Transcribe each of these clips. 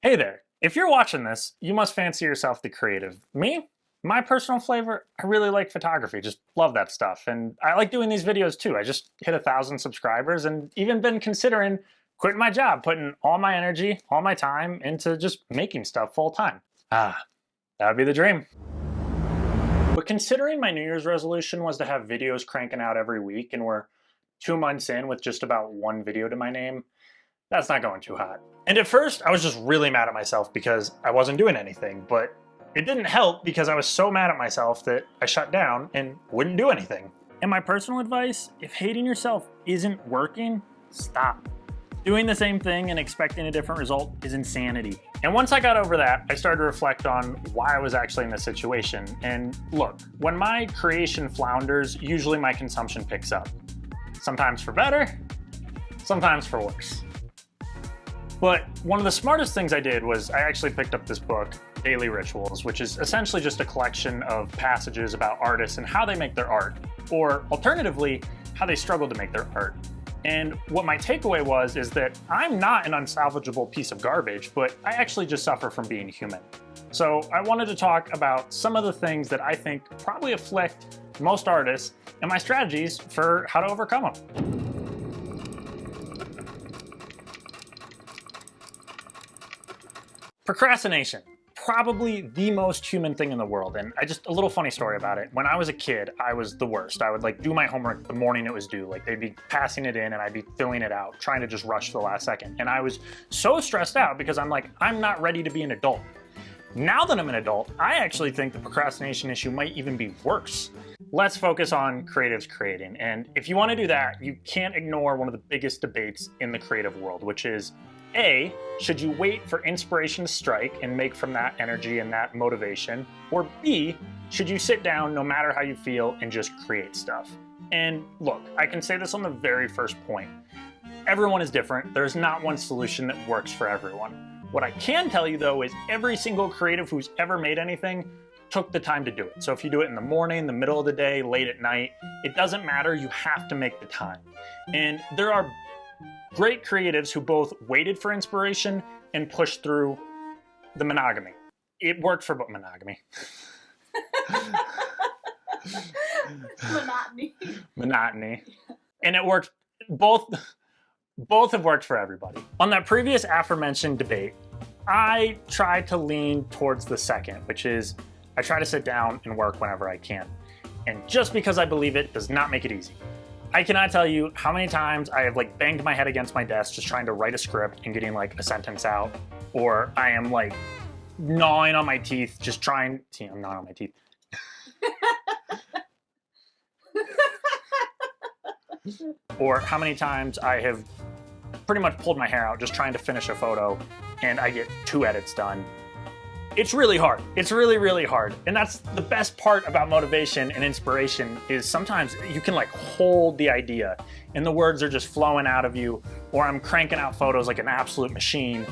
Hey there. If you're watching this, you must fancy yourself the creative. Me? My personal flavor, I really like photography, just love that stuff. And I like doing these videos too. I just hit 1,000 subscribers and even been considering quitting my job, putting all my energy, all my time into just making stuff full time. That would be the dream. But considering my New Year's resolution was to have videos cranking out every week and we're 2 months in with just about one video to my name, that's not going too hot. And at first, I was just really mad at myself because I wasn't doing anything, but it didn't help because I was so mad at myself that I shut down and wouldn't do anything. And my personal advice, if hating yourself isn't working, stop. Doing the same thing and expecting a different result is insanity. And once I got over that, I started to reflect on why I was actually in this situation. And look, when my creation flounders, usually my consumption picks up. Sometimes for better, sometimes for worse. But one of the smartest things I did was I actually picked up this book, Daily Rituals, which is essentially just a collection of passages about artists and how they make their art, or alternatively, how they struggle to make their art. And what my takeaway was is that I'm not an unsalvageable piece of garbage, but I actually just suffer from being human. So I wanted to talk about some of the things that I think probably afflict most artists and my strategies for how to overcome them. Procrastination, probably the most human thing in the world. And a little funny story about it. When I was a kid, I was the worst. I would do my homework the morning it was due. They'd be passing it in and I'd be filling it out, trying to just rush to the last second. And I was so stressed out because I'm not ready to be an adult. Now that I'm an adult, I actually think the procrastination issue might even be worse. Let's focus on creatives creating. And if you want to do that, you can't ignore one of the biggest debates in the creative world, which is, A, should you wait for inspiration to strike and make from that energy and that motivation? Or B, should you sit down no matter how you feel and just create stuff? And look, I can say this on the very first point. Everyone is different. There's not one solution that works for everyone. What I can tell you though is every single creative who's ever made anything took the time to do it. So if you do it in the morning, the middle of the day, late at night, it doesn't matter, you have to make the time. And there are great creatives who both waited for inspiration and pushed through the monogamy. It worked for both monogamy. Monotony. And it worked, both have worked for everybody. On that previous aforementioned debate, I try to lean towards the second, which is I try to sit down and work whenever I can. And just because I believe it does not make it easy. I cannot tell you how many times I have banged my head against my desk just trying to write a script and getting a sentence out, or I am gnawing on my teeth just trying. See, I'm gnawing on my teeth. Or how many times I have pretty much pulled my hair out just trying to finish a photo and I get 2 edits done. It's really hard. It's really, really hard. And that's the best part about motivation and inspiration is sometimes you can hold the idea and the words are just flowing out of you, or I'm cranking out photos like an absolute machine.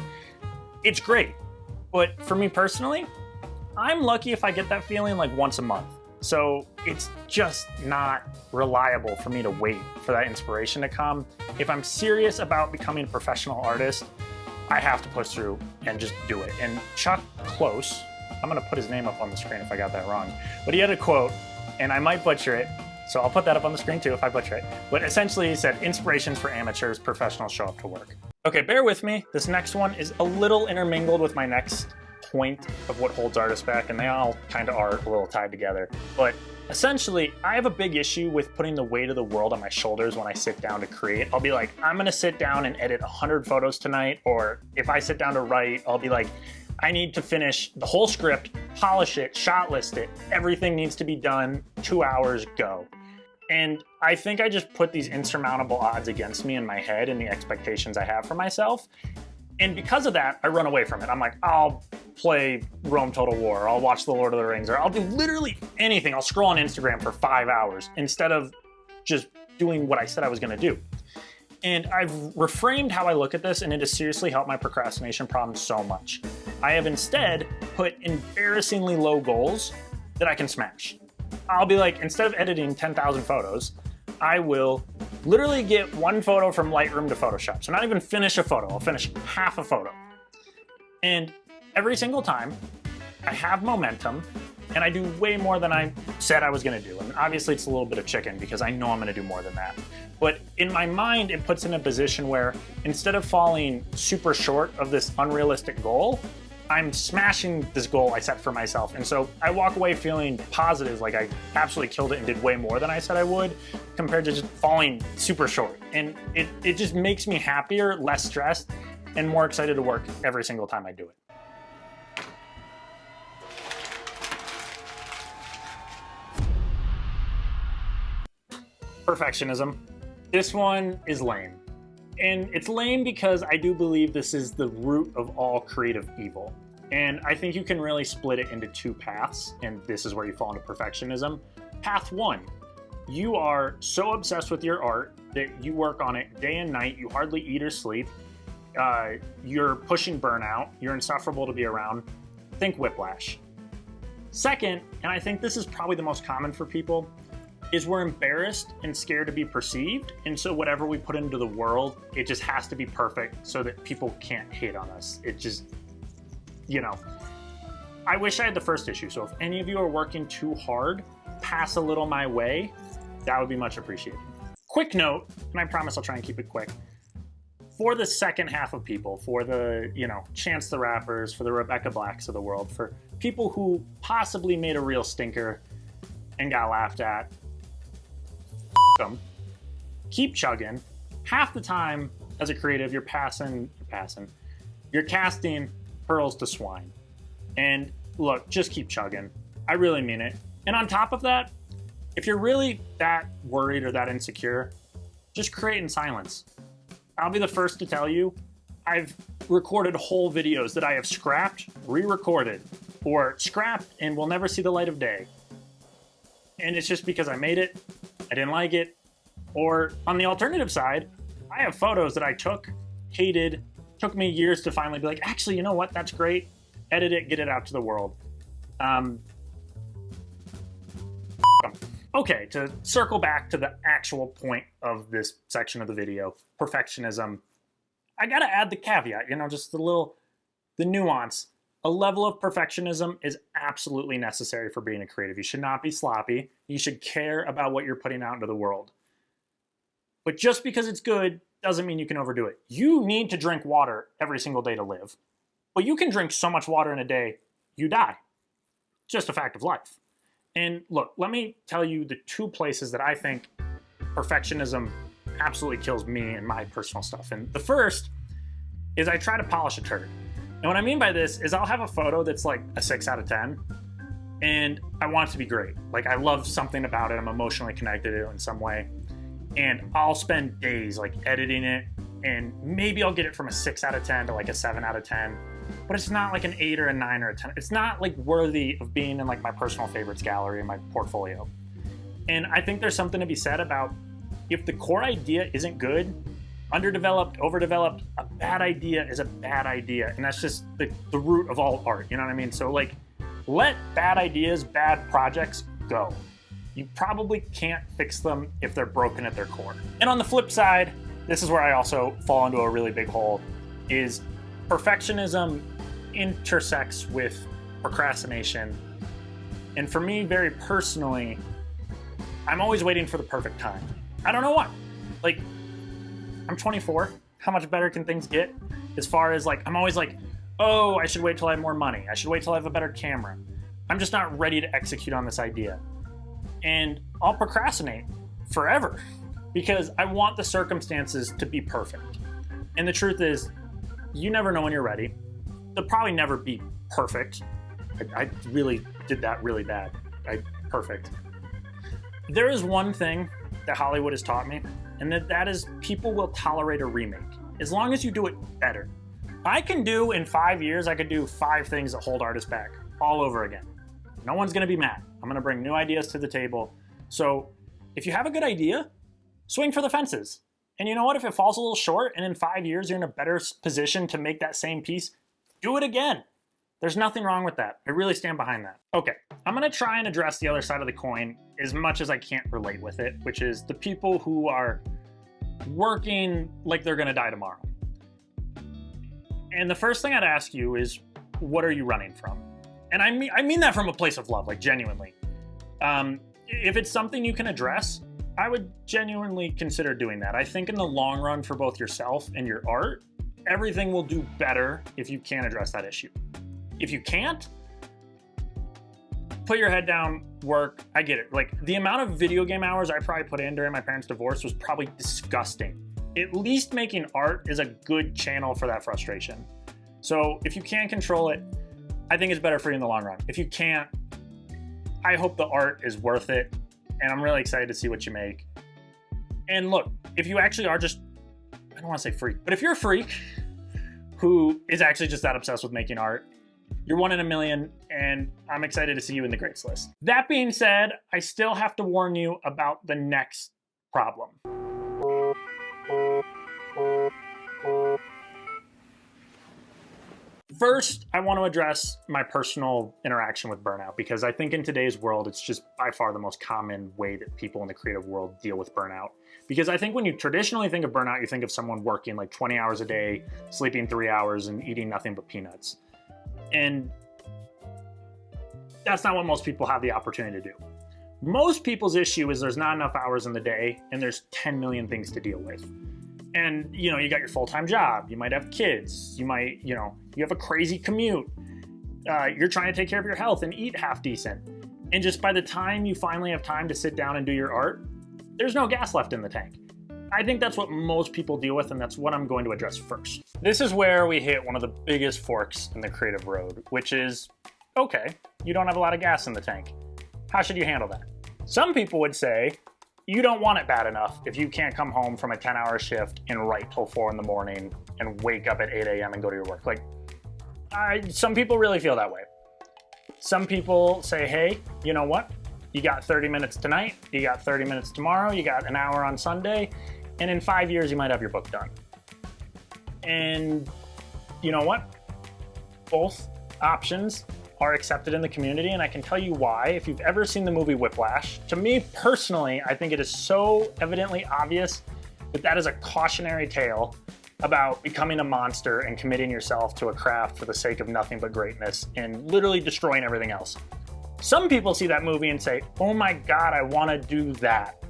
It's great. But for me personally, I'm lucky if I get that feeling once a month. So it's just not reliable for me to wait for that inspiration to come. If I'm serious about becoming a professional artist, I have to push through and just do it. And Chuck Close, I'm gonna put his name up on the screen if I got that wrong, but he had a quote, and I might butcher it, so I'll put that up on the screen too if I butcher it. But essentially he said, inspirations for amateurs, professionals show up to work. Okay, bear with me. This next one is a little intermingled with my next point of what holds artists back, and they all kind of are a little tied together. But essentially, I have a big issue with putting the weight of the world on my shoulders when I sit down to create. I'll be I'm gonna sit down and edit 100 photos tonight, or if I sit down to write, I'll be I need to finish the whole script, polish it, shot list it, everything needs to be done, 2 hours, go. And I think I just put these insurmountable odds against me in my head and the expectations I have for myself. And because of that, I run away from it. I'm I'll play Rome Total War, or I'll watch The Lord of the Rings, or I'll do literally anything. I'll scroll on Instagram for 5 hours instead of just doing what I said I was gonna do. And I've reframed how I look at this, and it has seriously helped my procrastination problem so much. I have instead put embarrassingly low goals that I can smash. I'll be instead of editing 10,000 photos, I will literally get one photo from Lightroom to Photoshop. So not even finish a photo, I'll finish half a photo. And every single time, I have momentum, and I do way more than I said I was gonna do. And obviously it's a little bit of chicken because I know I'm gonna do more than that. But in my mind, it puts in a position where instead of falling super short of this unrealistic goal, I'm smashing this goal I set for myself. And so I walk away feeling positive, like I absolutely killed it and did way more than I said I would, compared to just falling super short. And it just makes me happier, less stressed, and more excited to work every single time I do it. Perfectionism. This one is lame. And it's lame because I do believe this is the root of all creative evil. And I think you can really split it into two paths, and this is where you fall into perfectionism. Path one, you are so obsessed with your art that you work on it day and night, you hardly eat or sleep, you're pushing burnout, you're insufferable to be around. Think whiplash. Second, and I think this is probably the most common for people, is we're embarrassed and scared to be perceived, and so whatever we put into the world, it just has to be perfect so that people can't hate on us. It just, you know. I wish I had the first issue, so if any of you are working too hard, pass a little my way, that would be much appreciated. Quick note, and I promise I'll try and keep it quick. For the second half of people, for the, Chance the Rappers, for the Rebecca Blacks of the world, for people who possibly made a real stinker and got laughed at, them. Keep chugging. Half the time, as a creative, you're casting pearls to swine. And look, just keep chugging. I really mean it. And on top of that, if you're really that worried or that insecure, just create in silence. I'll be the first to tell you, I've recorded whole videos that I have scrapped, re-recorded, or scrapped and will never see the light of day. And it's just because I made it, I didn't like it. Or on the alternative side, I have photos that I took, hated, took me years to finally be like, actually, you know what, that's great. Edit it, get it out to the world. Okay, to circle back to the actual point of this section of the video, perfectionism, I gotta add the caveat, just the nuance. A level of perfectionism is absolutely necessary for being a creative. You should not be sloppy. You should care about what you're putting out into the world. But just because it's good doesn't mean you can overdo it. You need to drink water every single day to live. But you can drink so much water in a day, you die. Just a fact of life. And look, let me tell you the two places that I think perfectionism absolutely kills me and my personal stuff. And the first is I try to polish a turd. And what I mean by this is I'll have a photo that's like a 6 out of 10, and I want it to be great. Like, I love something about it. I'm emotionally connected to it in some way. And I'll spend days like editing it, and maybe I'll get it from a 6 out of 10 to like a 7 out of 10. But it's not like an 8 or a 9 or a 10. It's not like worthy of being in like my personal favorites gallery in my portfolio. And I think there's something to be said about if the core idea isn't good, underdeveloped, overdeveloped, a bad idea is a bad idea. And that's just the root of all art, you know what I mean? So like, let bad ideas, bad projects go. You probably can't fix them if they're broken at their core. And on the flip side, this is where I also fall into a really big hole, is perfectionism intersects with procrastination. And for me, very personally, I'm always waiting for the perfect time. I don't know why. Like, I'm 24. How much better can things get? As far as like, I'm always like, oh, I should wait till I have more money. I should wait till I have a better camera. I'm just not ready to execute on this idea. And I'll procrastinate forever because I want the circumstances to be perfect. And the truth is, you never know when you're ready. They'll probably never be perfect. I really did that really bad. Perfect. There is one thing that Hollywood has taught me, and that is people will tolerate a remake as long as you do it better. I can do in 5 years, I could do 5 things that hold artists back all over again. No one's gonna be mad. I'm gonna bring new ideas to the table. So if you have a good idea, swing for the fences. And you know what? If it falls a little short and in 5 years you're in a better position to make that same piece, do it again. There's nothing wrong with that. I really stand behind that. Okay, I'm gonna try and address the other side of the coin as much as I can't relate with it, which is the people who are working like they're gonna die tomorrow. And the first thing I'd ask you is, what are you running from? And I mean that from a place of love, like genuinely. If it's something you can address, I would genuinely consider doing that. I think in the long run for both yourself and your art, everything will do better if you can address that issue. If you can't, put your head down, work. I get it. Like, the amount of video game hours I probably put in during my parents' divorce was probably disgusting. At least making art is a good channel for that frustration. So if you can control it, I think it's better for you in the long run. If you can't, I hope the art is worth it, and I'm really excited to see what you make. And look, if you actually are just, I don't want to say freak, but if you're a freak who is actually just that obsessed with making art, you're one in a million, and I'm excited to see you in the greats list. That being said, I still have to warn you about the next problem. First, I want to address my personal interaction with burnout, because I think in today's world, it's just by far the most common way that people in the creative world deal with burnout. Because I think when you traditionally think of burnout, you think of someone working like 20 hours a day, sleeping 3 hours, and eating nothing but peanuts. And that's not what most people have the opportunity to do. Most people's issue is there's not enough hours in the day, and there's 10 million things to deal with. And, you know, you got your full-time job, you might have kids, you might, you have a crazy commute, you're trying to take care of your health and eat half decent. And just by the time you finally have time to sit down and do your art, there's no gas left in the tank. I think that's what most people deal with, and that's what I'm going to address first. This is where we hit one of the biggest forks in the creative road, which is, okay, you don't have a lot of gas in the tank. How should you handle that? Some people would say, you don't want it bad enough if you can't come home from a 10-hour shift and write till 4 in the morning and wake up at 8 a.m. and go to your work. Like, some people really feel that way. Some people say, hey, you know what? You got 30 minutes tonight, you got 30 minutes tomorrow, you got an hour on Sunday, and in 5 years, you might have your book done. And you know what? Both options are accepted in the community, and I can tell you why. If you've ever seen the movie Whiplash, to me personally, I think it is so evidently obvious that that is a cautionary tale about becoming a monster and committing yourself to a craft for the sake of nothing but greatness and literally destroying everything else. Some people see that movie and say, oh my God, I want to do that.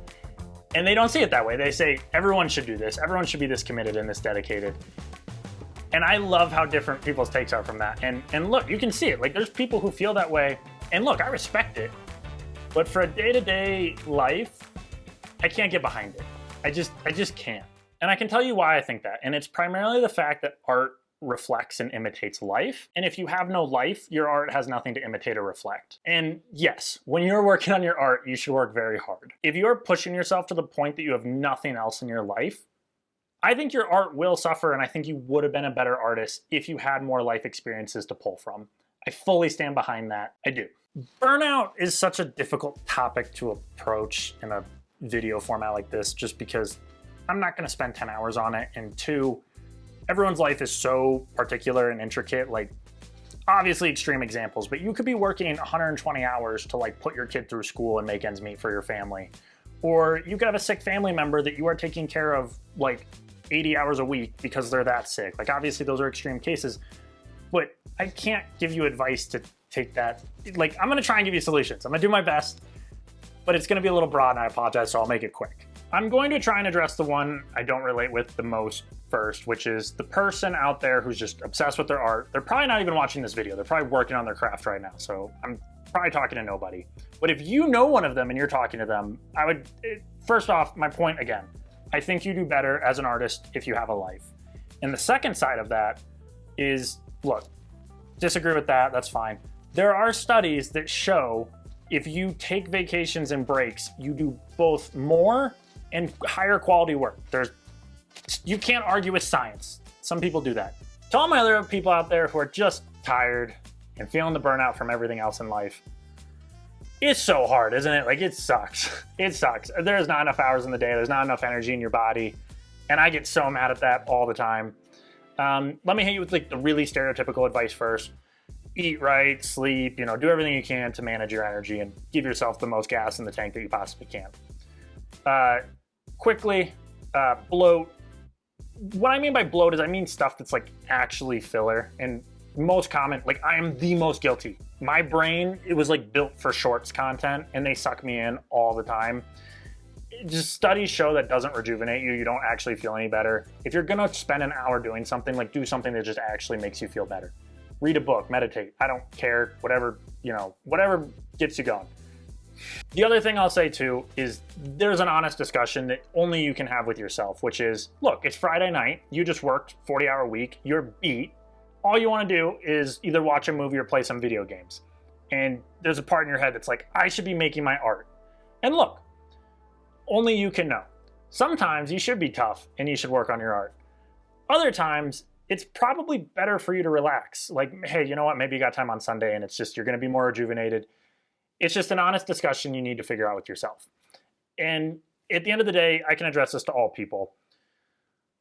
And they don't see it that way. They say, everyone should do this. Everyone should be this committed and this dedicated. And I love how different people's takes are from that. And look, you can see it. Like, there's people who feel that way. And look, I respect it. But for a day-to-day life, I can't get behind it. I just can't. And I can tell you why I think that. And it's primarily the fact that art reflects and imitates life. And if you have no life, your art has nothing to imitate or reflect. And yes, when you're working on your art, you should work very hard. If you're pushing yourself to the point that you have nothing else in your life, I think your art will suffer, and I think you would have been a better artist if you had more life experiences to pull from. I fully stand behind that. I do. Burnout is such a difficult topic to approach in a video format like this, just because I'm not going to spend 10 hours on it, and two, everyone's life is so particular and intricate. Like, obviously extreme examples, but you could be working 120 hours to like put your kid through school and make ends meet for your family. Or you could have a sick family member that you are taking care of like 80 hours a week because they're that sick. Like, obviously those are extreme cases, but I can't give you advice to take that. Like, I'm going to try and give you solutions. I'm going to do my best, but it's going to be a little broad, and I apologize, so I'll make it quick. I'm going to try and address the one I don't relate with the most first, which is the person out there who's just obsessed with their art. They're probably not even watching this video. They're probably working on their craft right now, so I'm probably talking to nobody. But if you know one of them and you're talking to them, first off, my point again, I think you do better as an artist if you have a life. And the second side of that is, look, disagree with that, that's fine. There are studies that show if you take vacations and breaks, you do both more and higher quality work. You can't argue with science. Some people do that. To all my other people out there who are just tired and feeling the burnout from everything else in life, it's so hard, isn't it? Like, it sucks. It sucks. There's not enough hours in the day. There's not enough energy in your body. And I get so mad at that all the time. Let me hit you with like the really stereotypical advice first. Eat right, sleep, do everything you can to manage your energy and give yourself the most gas in the tank that you possibly can. Quickly, bloat, what I mean by bloat is I mean stuff that's like actually filler. And most common, like I am the most guilty. My brain, it was like built for shorts content and they suck me in all the time. Just studies show that doesn't rejuvenate you. You don't actually feel any better. If you're gonna spend an hour doing something, like do something that just actually makes you feel better. Read a book, meditate. I don't care, whatever, whatever gets you going. The other thing I'll say too is there's an honest discussion that only you can have with yourself, which is, look, it's Friday night. You just worked 40-hour week. You're beat. All you want to do is either watch a movie or play some video games. And there's a part in your head that's like, I should be making my art. And look, only you can know. Sometimes you should be tough and you should work on your art. Other times, it's probably better for you to relax. Like, hey, you know what? Maybe you got time on Sunday and it's just, you're going to be more rejuvenated. It's just an honest discussion you need to figure out with yourself. And at the end of the day, I can address this to all people.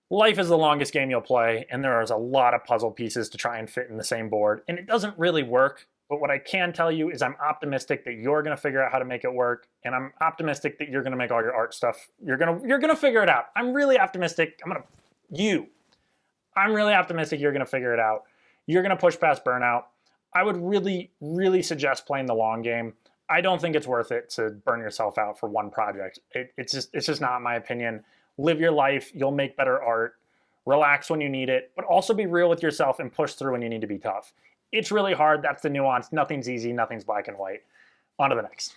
Life is the longest game you'll play, and there is a lot of puzzle pieces to try and fit in the same board, and it doesn't really work. But what I can tell you is I'm optimistic that you're going to figure out how to make it work, and I'm optimistic that you're going to make all your art stuff. You're gonna figure it out. I'm really optimistic. I'm really optimistic you're going to figure it out. You're going to push past burnout. I would really, really suggest playing the long game. I don't think it's worth it to burn yourself out for one project. It's just not my opinion. Live your life. You'll make better art. Relax when you need it, but also be real with yourself and push through when you need to be tough. It's really hard. That's the nuance. Nothing's easy. Nothing's black and white. On to the next.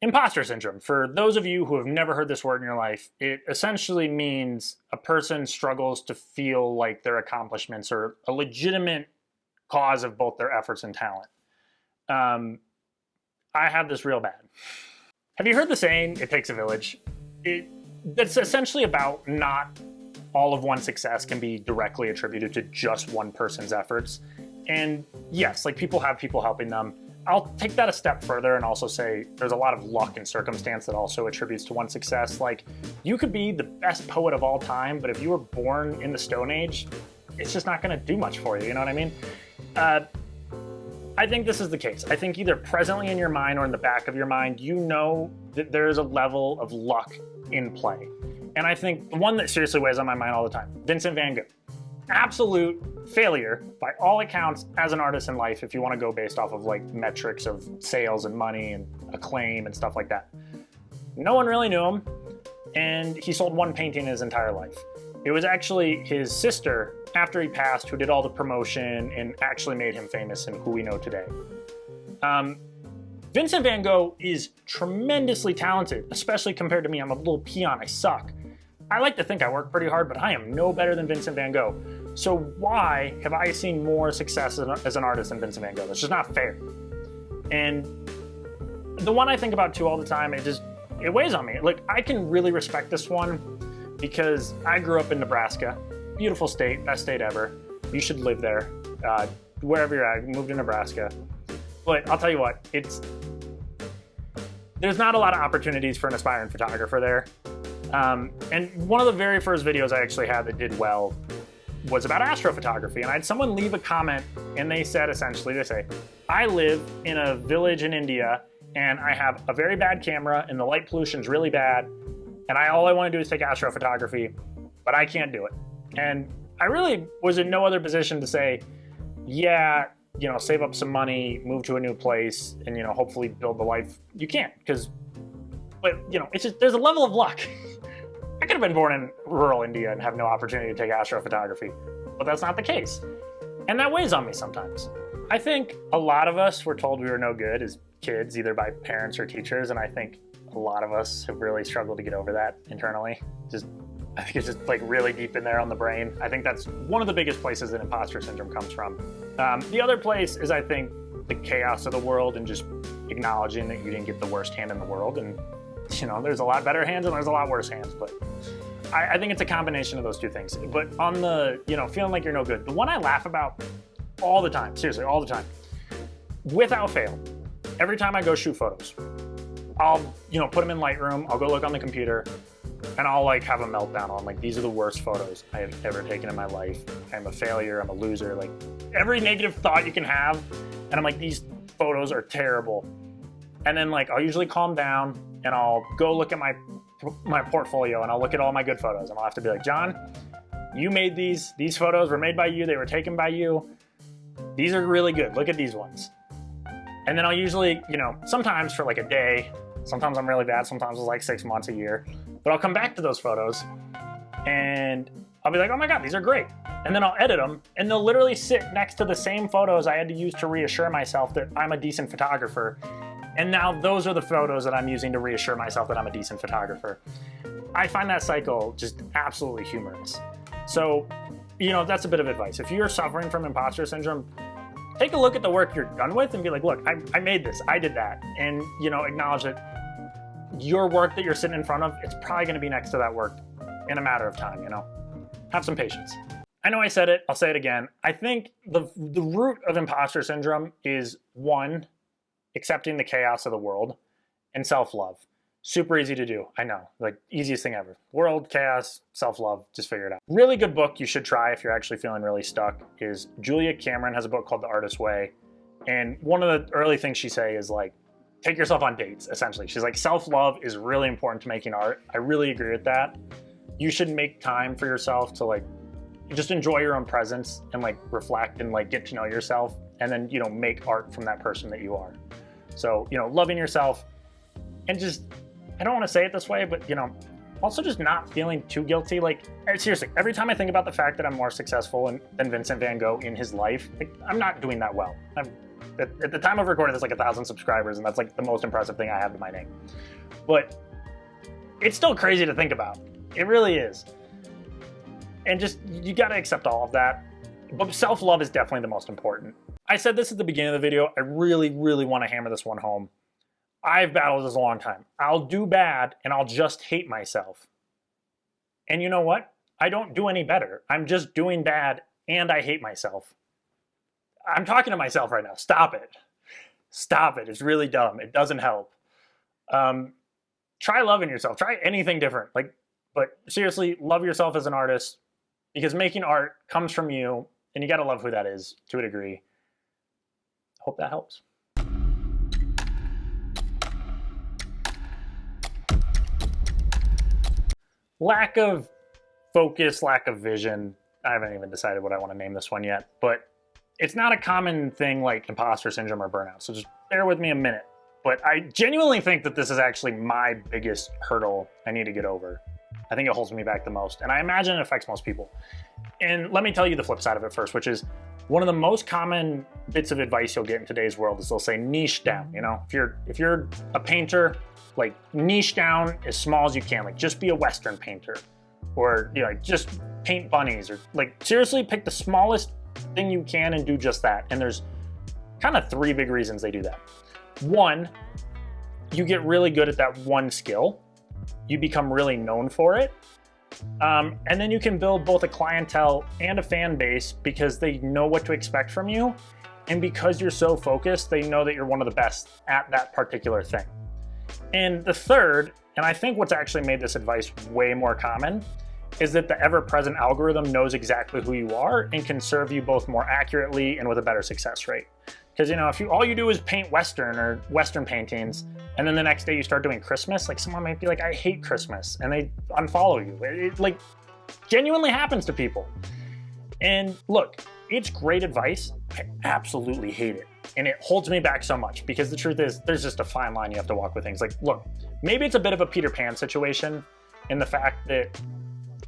Imposter syndrome. For those of you who have never heard this word in your life, it essentially means a person struggles to feel like their accomplishments are a legitimate cause of both their efforts and talent. I have this real bad. Have you heard the saying, it takes a village? That's essentially about not all of one's success can be directly attributed to just one person's efforts. And yes, like people have people helping them. I'll take that a step further and also say there's a lot of luck and circumstance that also attributes to one's success. Like, you could be the best poet of all time, but if you were born in the Stone Age, it's just not going to do much for you, you know what I mean? I think this is the case. I think either presently in your mind or in the back of your mind, you know that there's a level of luck in play. And I think the one that seriously weighs on my mind all the time, Vincent van Gogh. Absolute failure by all accounts as an artist in life if you want to go based off of like metrics of sales and money and acclaim and stuff like that. No one really knew him, and he sold one painting his entire life. It was actually his sister, after he passed, who did all the promotion and actually made him famous and who we know today. Vincent van Gogh is tremendously talented, especially compared to me. I'm a little peon, I suck. I like to think I work pretty hard, but I am no better than Vincent van Gogh. So why have I seen more success as an artist than Vincent van Gogh? That's just not fair. And the one I think about too all the time, it weighs on me. Like, I can really respect this one because I grew up in Nebraska. Beautiful state, best state ever. You should live there. Wherever you're at, move to Nebraska. But I'll tell you what, there's not a lot of opportunities for an aspiring photographer there. And one of the very first videos I actually had that did well was about astrophotography. And I had someone leave a comment and they said, essentially, they say, I live in a village in India and I have a very bad camera and the light pollution's really bad. And all I want to do is take astrophotography, but I can't do it. And I really was in no other position to say, yeah, save up some money, move to a new place, and, hopefully build the life. You can't, but it's just, there's a level of luck. I could have been born in rural India and have no opportunity to take astrophotography, but that's not the case. And that weighs on me sometimes. I think a lot of us were told we were no good as kids, either by parents or teachers, and I think a lot of us have really struggled to get over that internally. I think it's just like really deep in there on the brain. I think that's one of the biggest places that imposter syndrome comes from. The other place is, I think, the chaos of the world and just acknowledging that you didn't get the worst hand in the world. And, there's a lot better hands and there's a lot worse hands. But I think it's a combination of those two things. But on the, feeling like you're no good, the one I laugh about all the time, seriously, all the time, without fail, every time I go shoot photos, I'll, put them in Lightroom, I'll go look on the computer, and I'll have a meltdown on these are the worst photos I have ever taken in my life. I'm a failure, I'm a loser, every negative thought you can have. And I'm like, these photos are terrible. And then like I'll usually calm down and I'll go look at my portfolio and I'll look at all my good photos and I'll have to be like, John, you made these photos were made by you, they were taken by you. These are really good. Look at these ones. And then I'll usually, you know, sometimes for like a day, sometimes I'm really bad, sometimes it's like 6 months, a year, but I'll come back to those photos and I'll be like, oh my God, these are great. And then I'll edit them and they'll literally sit next to the same photos I had to use to reassure myself that I'm a decent photographer. And now those are the photos that I'm using to reassure myself that I'm a decent photographer. I find that cycle just absolutely humorous. So, you know, that's a bit of advice. If you're suffering from imposter syndrome, take a look at the work you're done with and be like, look, I made this, I did that. And, you know, acknowledge that your work that you're sitting in front of, it's probably gonna be next to that work in a matter of time, you know? Have some patience. I know I said it, I'll say it again. I think the root of imposter syndrome is one, accepting the chaos of the world, and self-love. Super easy to do, I know, like easiest thing ever. World, chaos, self-love, just figure it out. Really good book you should try if you're actually feeling really stuck is Julia Cameron has a book called The Artist's Way. And one of the early things she say is like, take yourself on dates, essentially. She's like, self-love is really important to making art. I really agree with that. You should make time for yourself to like, just enjoy your own presence and like reflect and like get to know yourself and then, you know, make art from that person that you are. So, you know, loving yourself and just, I don't want to say it this way, but, you know, also just not feeling too guilty. Like, seriously, every time I think about the fact that I'm more successful than Vincent van Gogh in his life, like, I'm not doing that well. At the time of recording, there's like 1,000 subscribers, and that's like the most impressive thing I have to my name. But it's still crazy to think about. It really is. And just, you got to accept all of that. But self-love is definitely the most important. I said this at the beginning of the video. I really, really want to hammer this one home. I've battled this a long time. I'll do bad and I'll just hate myself. And you know what? I don't do any better. I'm just doing bad and I hate myself. I'm talking to myself right now. Stop it. Stop it. It's really dumb. It doesn't help. Try loving yourself. Try anything different. But seriously, love yourself as an artist because making art comes from you and you got to love who that is to a degree. Hope that helps. Lack of focus, lack of vision. I haven't even decided what I want to name this one yet, but it's not a common thing like imposter syndrome or burnout. So just bear with me a minute. But I genuinely think that this is actually my biggest hurdle I need to get over. I think it holds me back the most. And I imagine it affects most people. And let me tell you the flip side of it first, which is one of the most common bits of advice you'll get in today's world is they'll say niche down. You know, if you're a painter, like niche down as small as you can. Like just be a Western painter, or you know, like just paint bunnies, or like seriously pick the smallest thing you can and do just that. And there's kind of 3 big reasons they do that. One, you get really good at that one skill. You become really known for it. And then you can build both a clientele and a fan base because they know what to expect from you. And because you're so focused, they know that you're one of the best at that particular thing. And the third, and I think what's actually made this advice way more common, is that the ever-present algorithm knows exactly who you are and can serve you both more accurately and with a better success rate. Because, you know, if all you do is paint Western or Western paintings, and then the next day you start doing Christmas, like someone might be like, I hate Christmas, and they unfollow you. It like genuinely happens to people. And look, it's great advice. I absolutely hate it. And it holds me back so much because the truth is there's just a fine line you have to walk with things. Like, look, maybe it's a bit of a Peter Pan situation in the fact that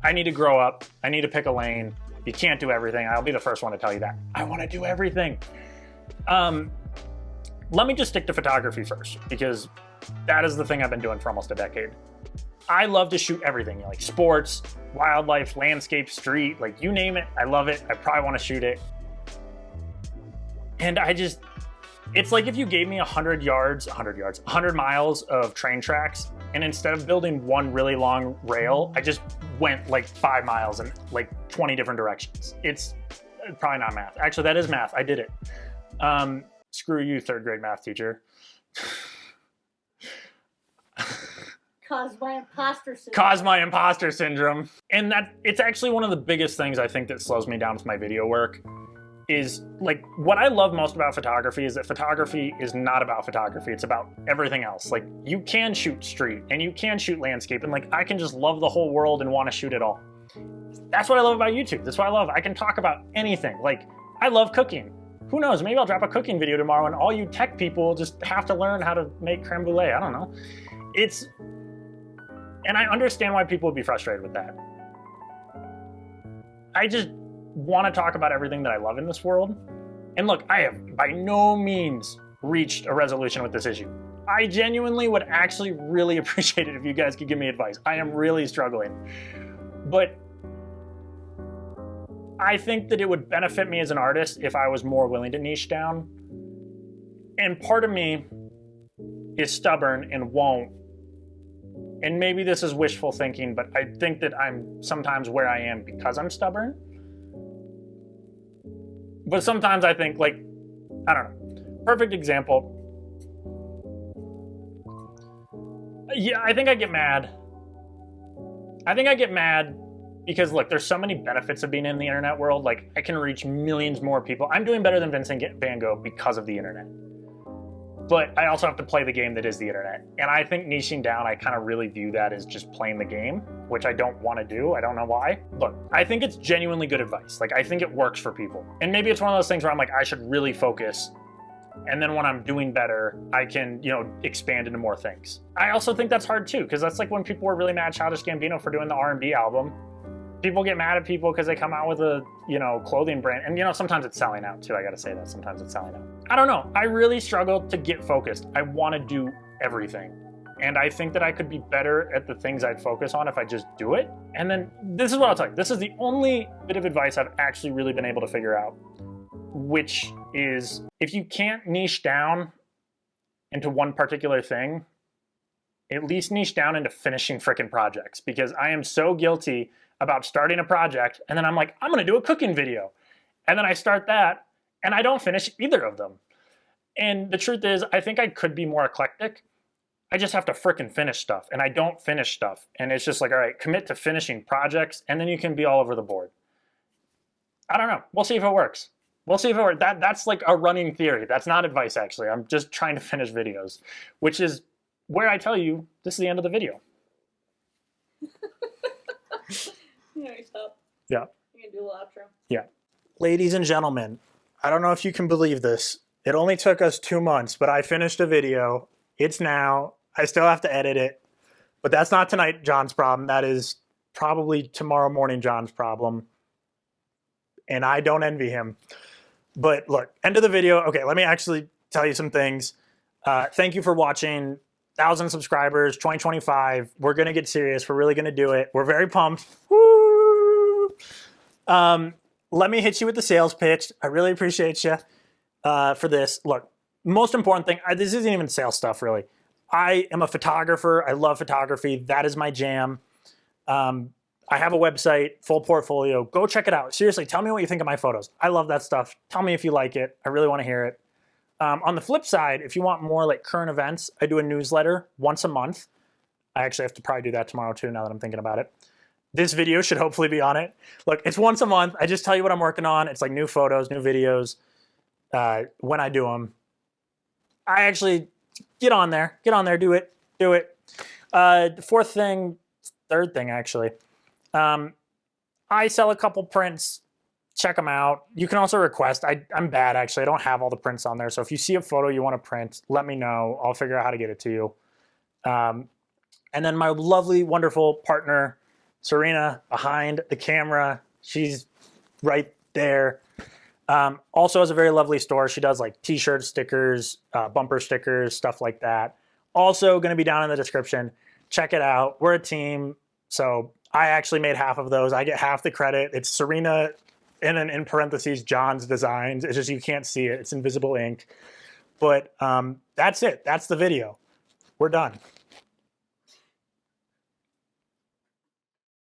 I need to grow up. I need to pick a lane. You can't do everything. I'll be the first one to tell you that. I want to do everything. Let me just stick to photography first because that is the thing I've been doing for almost a decade. I love to shoot everything, you know, like sports, wildlife, landscape, street, like you name it. I love it. I probably want to shoot it. And it's like if you gave me 100 miles of train tracks, and instead of building one really long rail, I just went like 5 miles in like 20 different directions. It's probably not math. Actually, that is math. I did it. Screw you, 3rd grade math teacher. Caused my imposter syndrome. Caused my imposter syndrome. And that it's actually one of the biggest things I think that slows me down with my video work is like, what I love most about photography is that photography is not about photography. It's about everything else. Like, you can shoot street and you can shoot landscape, and like, I can just love the whole world and want to shoot it all. That's what I love about YouTube. That's what I love. I can talk about anything. Like, I love cooking. Who knows? Maybe I'll drop a cooking video tomorrow and all you tech people just have to learn how to make creme brulee. I don't know. And I understand why people would be frustrated with that. I just want to talk about everything that I love in this world. And look, I have by no means reached a resolution with this issue. I genuinely would actually really appreciate it if you guys could give me advice. I am really struggling. But I think that it would benefit me as an artist if I was more willing to niche down. And part of me is stubborn and won't. And maybe this is wishful thinking, but I think that I'm sometimes where I am because I'm stubborn. But sometimes I think, like, I don't know. Perfect example. Yeah, I think I get mad. Because, look, there's so many benefits of being in the internet world. Like, I can reach millions more people. I'm doing better than Vincent Van Gogh because of the internet. But I also have to play the game that is the internet. And I think niching down, I kind of really view that as just playing the game, which I don't want to do. I don't know why. Look, I think it's genuinely good advice. Like, I think it works for people. And maybe it's one of those things where I'm like, I should really focus. And then when I'm doing better, I can, expand into more things. I also think that's hard too, because that's like when people were really mad at Childish Gambino for doing the R&B album. People get mad at people because they come out with a, clothing brand. And, sometimes it's selling out too. I got to say that. Sometimes it's selling out. I don't know. I really struggle to get focused. I want to do everything. And I think that I could be better at the things I'd focus on if I just do it. And then this is what I'll tell you. This is the only bit of advice I've actually really been able to figure out, which is if you can't niche down into one particular thing, at least niche down into finishing frickin' projects, because I am so guilty about starting a project and then I'm like, I'm gonna do a cooking video. And then I start that and I don't finish either of them. And the truth is, I think I could be more eclectic. I just have to frickin' finish stuff, and I don't finish stuff. And it's just like, all right, commit to finishing projects and then you can be all over the board. I don't know. We'll see if it works. That's like a running theory. That's not advice, actually. I'm just trying to finish videos, which is where I tell you this is the end of the video. Stop. Yeah. You can do a little outro. Yeah. Ladies and gentlemen, I don't know if you can believe this. It only took us 2 months, but I finished a video. It's now. I still have to edit it. But that's not tonight John's problem. That is probably tomorrow morning John's problem. And I don't envy him. But look, end of the video. Okay, let me actually tell you some things. Thank you for watching. 1,000 subscribers, 2025. We're going to get serious. We're really going to do it. We're very pumped. Woo! Let me hit you with the sales pitch. I really appreciate you for this. Look, most important thing, this isn't even sales stuff, really. I am a photographer. I love photography. That is my jam. I have a website, full portfolio. Go check it out. Seriously, tell me what you think of my photos. I love that stuff. Tell me if you like it. I really want to hear it. On the flip side, if you want more like current events, I do a newsletter once a month. I actually have to probably do that tomorrow too, now that I'm thinking about it. This video should hopefully be on it. Look, it's once a month. I just tell you what I'm working on. It's like new photos, new videos, when I do them. I actually get on there, do it. Third thing actually. I sell a couple prints. Check them out. You can also request. I'm bad, actually. I don't have all the prints on there. So if you see a photo you want to print, let me know. I'll figure out how to get it to you. And then my lovely, wonderful partner, Serena, behind the camera. She's right there. Also has a very lovely store. She does like t-shirts, stickers, bumper stickers, stuff like that. Also going to be down in the description. Check it out. We're a team. So I actually made half of those. I get half the credit. It's Serena and then in parentheses, John's designs. It's just you can't see it. It's invisible ink. But that's it. That's the video. We're done.